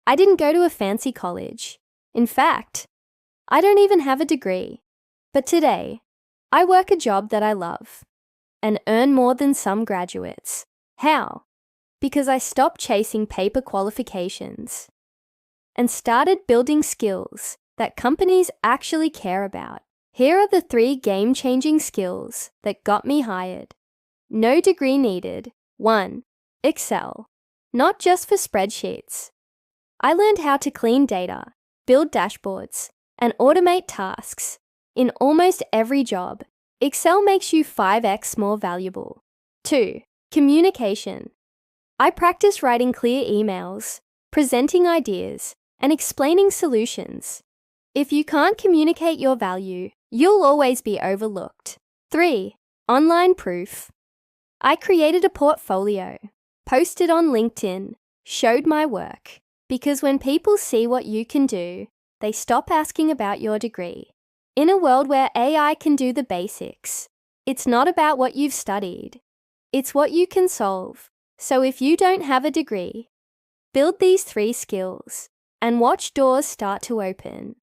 I didn't go to a fancy college. In fact, I don't even have a degree. But today, I work a job that I love and earn more than some graduates. How? Because I stopped chasing paper qualifications and started building skills that companies actually care about. Here are the 3 game-changing skills that got me hired. No degree needed. 1. Excel. Not just for spreadsheets. I learned how to clean data, build dashboards, and automate tasks. In almost every job, Excel makes you 5x more valuable. 2. Communication. I practice writing clear emails, presenting ideas, and explaining solutions. If you can't communicate your value, you'll always be overlooked. 3. Online proof. I created a portfolio, posted on LinkedIn, showed my work. Because when people see what you can do, they stop asking about your degree. In a world where AI can do the basics, it's not about what you've studied. It's what you can solve. So if you don't have a degree, build these 3 skills and watch doors start to open.